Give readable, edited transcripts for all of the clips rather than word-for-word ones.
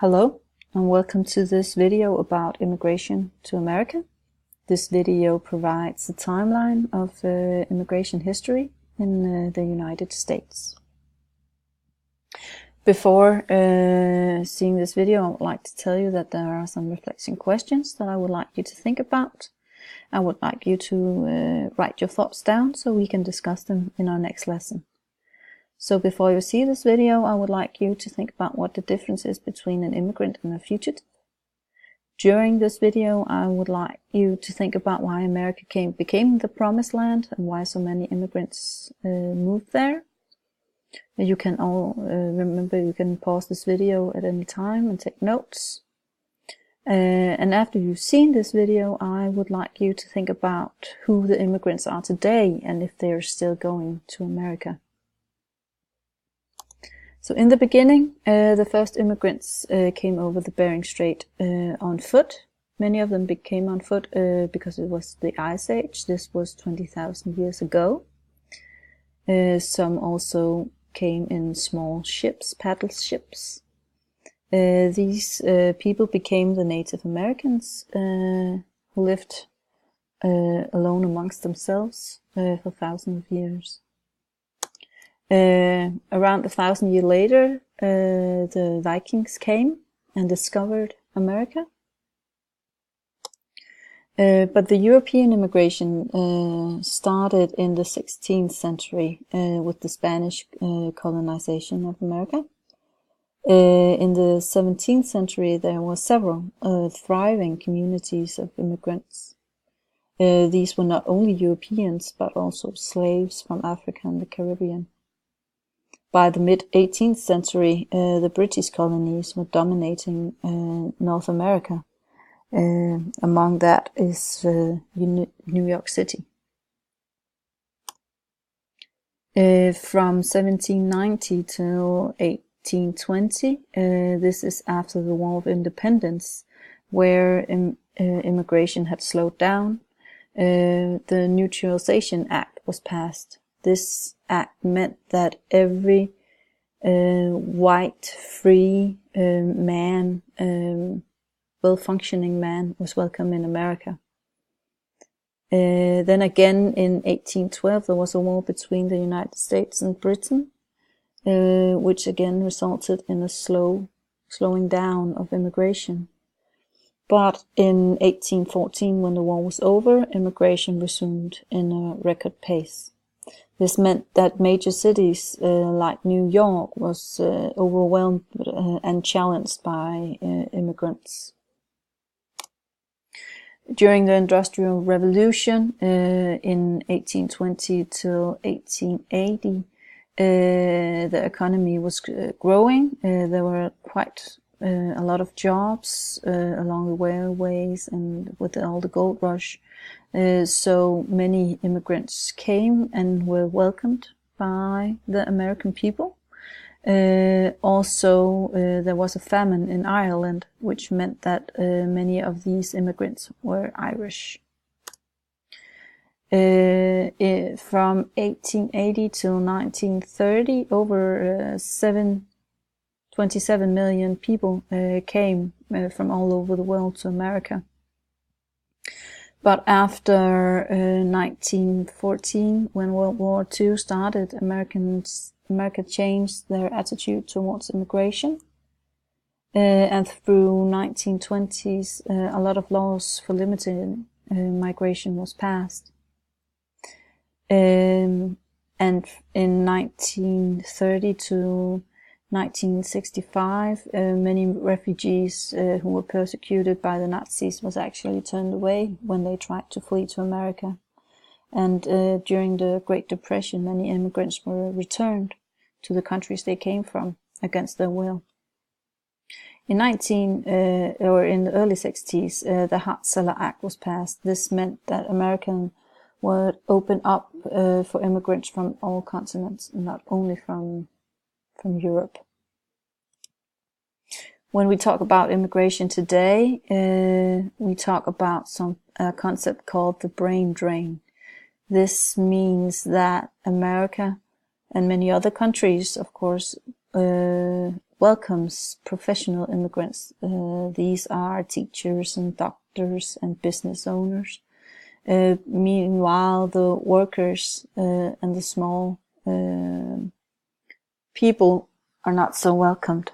Hello and welcome to this video about immigration to America. This video provides a timeline of immigration history in the United States. Before seeing this video, I would like to tell you that there are some reflection questions that I would like you to think about. I would like you to write your thoughts down so we can discuss them in our next lesson. So before you see this video, I would like you to think about what the difference is between an immigrant and a fugitive. During this video, I would like you to think about why America became the promised land and why so many immigrants moved there. You can all remember you can pause this video at any time and take notes. And after you've seen this video, I would like you to think about who the immigrants are today and if they're still going to America. So in the beginning, the first immigrants came over the Bering Strait on foot. Many of them came on foot because it was the Ice Age. This was 20,000 years ago. Some also came in small ships, paddle ships. These people became the Native Americans who lived alone amongst themselves for thousands of years. Around 1,000 years later, the Vikings came and discovered America. But the European immigration started in the 16th century with the Spanish colonization of America. In the 17th century, there were several thriving communities of immigrants. These were not only Europeans, but also slaves from Africa and the Caribbean. By the mid-18th century, the British colonies were dominating North America. Among that is New York City. From 1790 till 1820, this is after the War of Independence, where immigration had slowed down. The Naturalization Act was passed. This act meant that every white, free man, well-functioning man was welcome in America. Then again in 1812 there was a war between the United States and Britain, which again resulted in a slowing down of immigration. But in 1814, when the war was over, immigration resumed in a record pace. This meant that major cities like New York was overwhelmed and challenged by immigrants. During the Industrial Revolution in 1820 till 1880, the economy was growing. There were quite a lot of jobs along the railways and with all the gold rush. So many immigrants came and were welcomed by the American people. Also, there was a famine in Ireland, which meant that many of these immigrants were Irish. From 1880 till 1930, over 27 million people came from all over the world to America. But after 1914, when World War II started, America changed their attitude towards immigration. And through 1920s, a lot of laws for limited migration was passed. And in 1930 to 1965, many refugees who were persecuted by the Nazis was actually turned away when they tried to flee to America. And during the Great Depression, many immigrants were returned to the countries they came from against their will. In the early 60s, the Hart-Celler Act was passed. This meant that America would open up for immigrants from all continents, not only from Europe. When we talk about immigration today, we talk about a concept called the brain drain. This means that America and many other countries, of course, welcomes professional immigrants. These are teachers and doctors and business owners. Meanwhile, the workers and the small people are not so welcomed.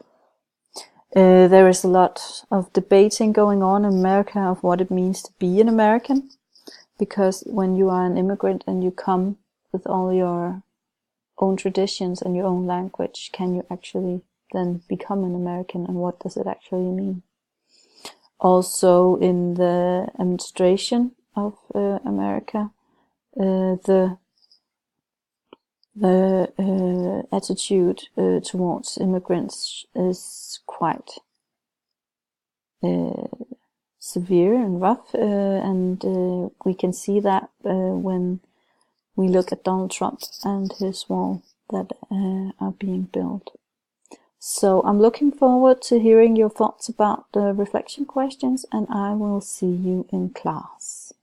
There is a lot of debating going on in America of what it means to be an American, because when you are an immigrant and you come with all your own traditions and your own language, can you actually then become an American, and what does it actually mean? Also, in the administration of America, the attitude towards immigrants is quite severe and rough, and we can see that when we look at Donald Trump and his wall that are being built. So I'm looking forward to hearing your thoughts about the reflection questions, and I will see you in class.